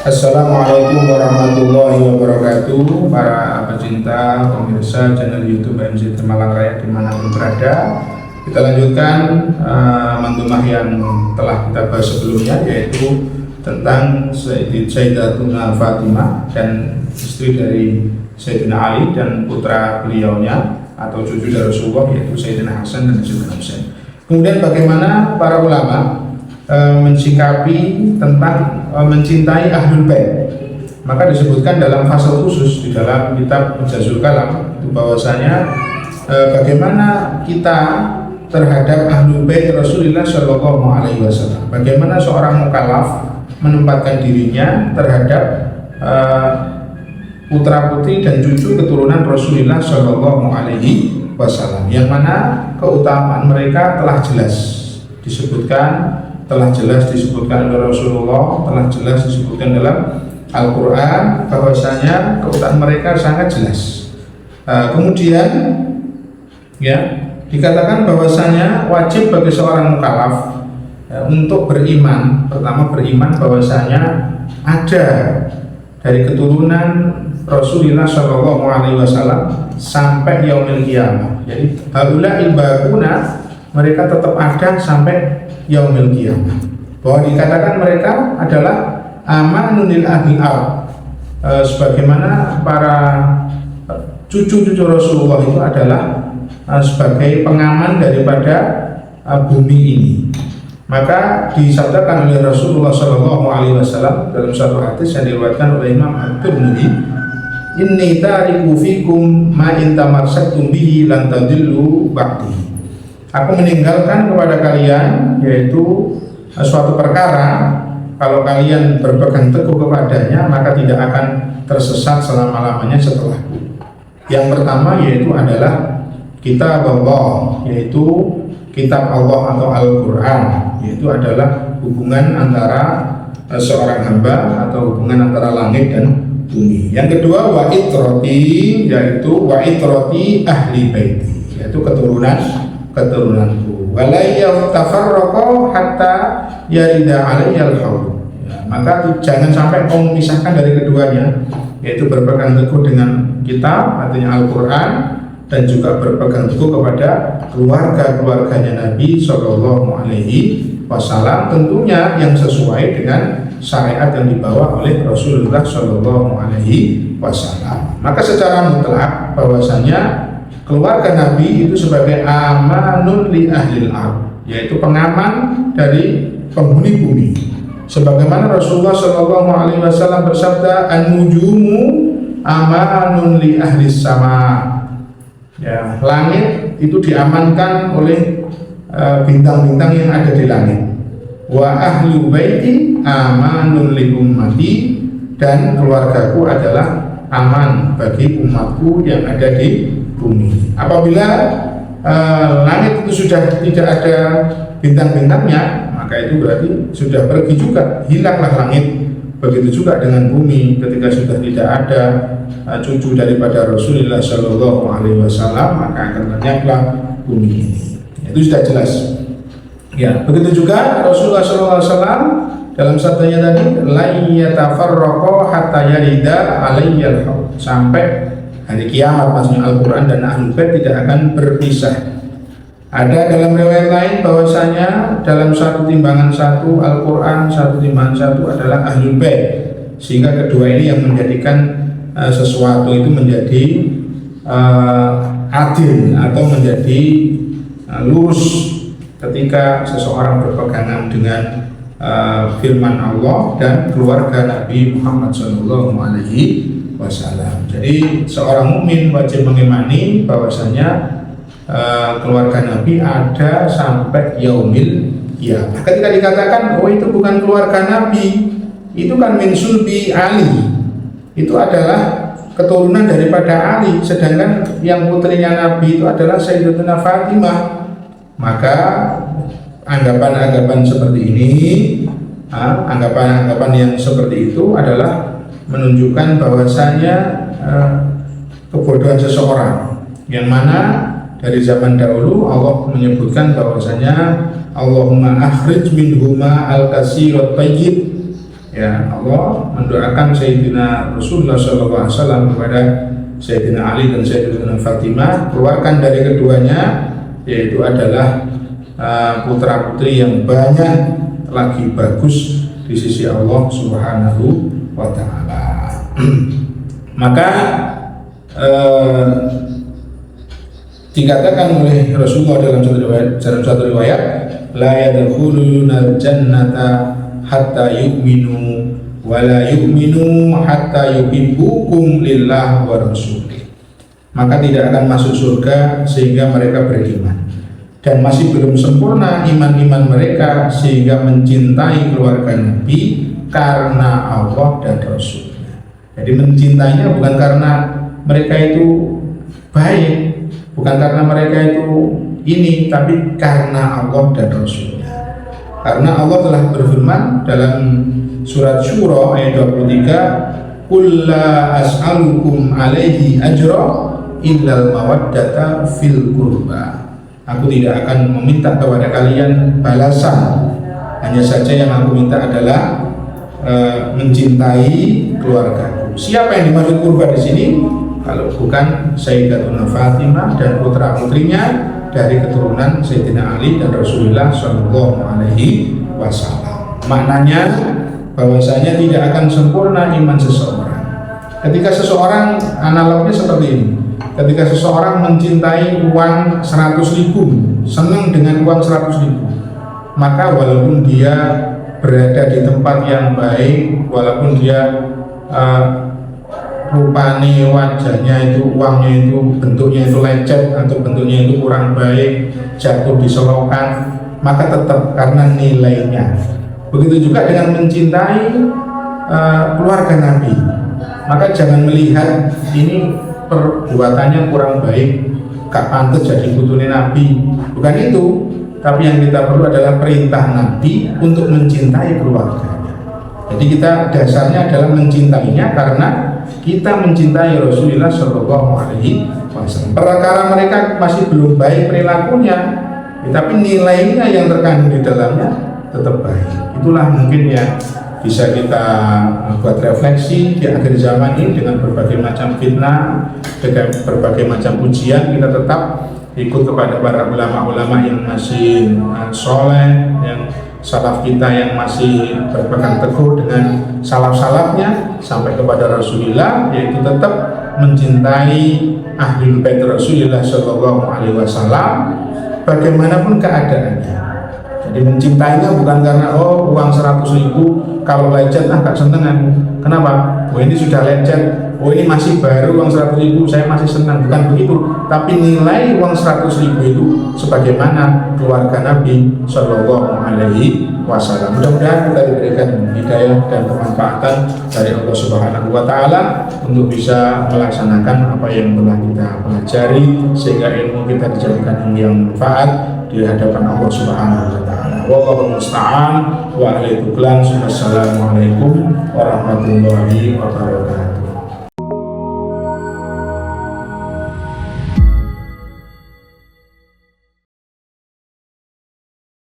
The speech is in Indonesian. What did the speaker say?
Assalamualaikum warahmatullahi wabarakatuh. Para pecinta pemirsa channel YouTube MZ Malang Raya dimanapun berada, kita lanjutkan manzumah yang telah kita bahas sebelumnya, yaitu tentang Sayyidatuna Fatimah dan istri dari Sayyidina Ali dan putra beliaunya atau cucu dari Rasulullah, yaitu Sayyidina Hasan dan Sayyidina Husain. Kemudian bagaimana para ulama mensikapi tentang mencintai Ahlul Bait. Maka disebutkan dalam fasal khusus di dalam kitab Mujazul Kalam itu bahwasanya bagaimana kita terhadap Ahlul Bait Rasulullah Shallallahu Alaihi Wasallam. Bagaimana seorang mukallaf menempatkan dirinya terhadap putra putri dan cucu keturunan Rasulullah Shallallahu Alaihi Wasallam, yang mana keutamaan mereka telah jelas disebutkan oleh Rasulullah, telah jelas disebutkan dalam Al-Quran, bahwasanya keutamaan mereka sangat jelas. Kemudian ya dikatakan bahwasanya wajib bagi seorang mukallaf untuk beriman. Pertama, beriman bahwasanya ada dari keturunan Rasulullah Shallallahu Alaihi Wasallam sampai yaumil qiyamah. Jadi haula'i baquna, mereka tetap ada sampai yaumil qiyamah. Bahwa dikatakan mereka adalah amanunil ahlil ard, sebagaimana para cucu-cucu Rasulullah itu adalah sebagai pengaman daripada bumi ini. Maka disabdakan oleh Rasulullah Shallallahu Alaihi Wasallam dalam satu hadis yang diriwayatkan oleh Imam At-Tirmidzi, inni tariku fikum ma in tamassaktum bihi lan tadillu ba'di. Aku meninggalkan kepada kalian yaitu suatu perkara, kalau kalian berpegang teguh kepadanya maka tidak akan tersesat selama-lamanya setelahku. Yang pertama yaitu adalah kitab Allah, yaitu kitab Allah atau Al-Quran, yaitu adalah hubungan antara seorang hamba atau hubungan antara langit dan bumi. Yang kedua wa itrati, yaitu wa itrati ahli baiti, yaitu keturunanku. Walayyaw tafarraqa hatta yarida alayyal haud. Maka jangan sampai kau memisahkan dari keduanya, yaitu berpegang teguh dengan kitab artinya Al-Quran, dan juga berpegang teguh kepada keluarga-keluarganya Nabi Shallallahu Alaihi Wasallam, tentunya yang sesuai dengan syariat yang dibawa oleh Rasulullah Shallallahu Alaihi Wasallam. Maka secara mutlak bahwasanya keluarga Nabi itu sebagai amanun li ahlil ard, yaitu pengaman dari penghuni bumi. Sebagaimana Rasulullah Shallallahu Alaihi Wasallam bersabda, an-nujumu amanun li ahlis sama. Ya, langit itu diamankan oleh bintang-bintang yang ada di langit. Wa ahlu baiti amanun li ummati, dan keluargaku adalah aman bagi umatku yang ada di bumi. Apabila langit itu sudah tidak ada bintang-bintangnya, maka itu berarti sudah pergi juga, hilanglah langit. Begitu juga dengan bumi, ketika sudah tidak ada cucu daripada Rasulullah Shallallahu Alaihi Wasallam, maka akan lenyaplah bumi ini. Itu sudah jelas. Ya, begitu juga Rasulullah Shallallahu Alaihi Wasallam dalam sabdanya tadi, la yatafarraqa hatta yarida alayyal haud, sampai hari kiamat, maksudnya Al-Quran dan Ahlul Bait tidak akan berpisah. Ada dalam riwayat lain bahwasanya dalam satu timbangan satu Al-Quran, satu timbangan satu adalah Ahlul Bait, sehingga kedua ini yang menjadikan sesuatu itu menjadi adil atau menjadi lurus ketika seseorang berpegangan dengan firman Allah dan keluarga Nabi Muhammad SAW. Jadi seorang mukmin wajib mengimani bahwasanya keluarga Nabi ada sampai yaumil qiyamah. Ketika dikatakan oh itu bukan keluarga Nabi, itu kan min sulbi Ali, itu adalah keturunan daripada Ali, sedangkan yang putrinya Nabi itu adalah Sayyidatuna Fatimah. Maka anggapan-anggapan seperti ini, anggapan-anggapan yang seperti itu adalah menunjukkan bahwasanya kebodohan seseorang, yang mana dari zaman dahulu Allah menyebutkan bahwasanya Allahumma akhrij minhuma al-katsirat tayyib, Ya, Allah mendoakan Sayyidina Rasulullah SAW kepada Sayyidina Ali dan Sayyidina Fatimah, keluarkan dari keduanya, yaitu adalah putra putri yang banyak lagi bagus di sisi Allah Subhanahu wa Ta'ala. Maka dikatakan oleh Rasulullah dalam satu riwayat, la yadkhuluna jannata hatta yu'minu wa la yu'minu hatta yuhibbukum lillah wa rasulih. Maka tidak akan masuk surga sehingga mereka beriman, dan masih belum sempurna iman-iman mereka sehingga mencintai keluarga Nabi karena Allah dan Rasulnya. Jadi mencintainya bukan karena mereka itu baik, bukan karena mereka itu ini, tapi karena Allah dan Rasulnya. Karena Allah telah berfirman dalam surat Syura ayat 23, "Qul la as'alukum alaihi ajra illal mawaddata fil qurba." Aku tidak akan meminta kepada kalian balasan, hanya saja yang aku minta adalah mencintai keluargaku. Siapa yang dimaksud qurba di sini? Kalau bukan Sayyidatuna Fatimah dan putra putrinya dari keturunan Sayyidina Ali dan Rasulullah Shallallahu Alaihi Wasallam. Maknanya bahwasanya tidak akan sempurna iman seseorang ketika seseorang, analognya seperti ini, ketika seseorang mencintai uang 100.000, senang dengan uang 100.000, maka walaupun dia berada di tempat yang baik, walaupun dia rupanya wajahnya itu, uangnya itu bentuknya itu lecet atau bentuknya itu kurang baik, jatuh di selokan, maka tetap karena nilainya. Begitu juga dengan mencintai keluarga Nabi, maka jangan melihat ini perbuatannya kurang baik, gak pantas jadi putune Nabi, bukan itu. Tapi yang kita perlu adalah perintah Nabi untuk mencintai keluarganya. Jadi kita dasarnya adalah mencintainya karena kita mencintai Rasulullah Shallallahu Alaihi Wasallam. Perkara mereka masih belum baik perilakunya, tapi nilainya yang terkandung di dalamnya tetap baik. Itulah mungkin yang bisa kita buat refleksi di akhir zaman ini dengan berbagai macam fitnah, dengan berbagai macam ujian, kita tetap ikut kepada para ulama-ulama yang masih soleh, yang salaf kita yang masih berpegang teguh dengan salaf-salafnya sampai kepada Rasulullah, yaitu tetap mencintai ahlul bait Rasulullah Shallallahu Alaihi Wasallam bagaimanapun keadaannya. Jadi mencintainya bukan karena uang 100.000 kalau lecet gak seneng aku. Kenapa? Ini sudah lecet, ini masih baru uang 100.000 saya masih senang, bukan begitu. Tapi nilai uang 100.000 itu sebagaimana keluarga Nabi Shallallahu Alaihi Wasallam. Mudah-mudahan kita diberikan hidayah dan kemanfaatan dari Allah Subhanahu Wa Taala untuk bisa melaksanakan apa yang telah kita pelajari, sehingga ilmu kita dijadikan ilmu yang manfaat di hadapan Allah Subhanahu Wa Taala. Wallahu musta'an wa alaihi tuklan. Wassalamualaikum warahmatullahi wabarakatuh.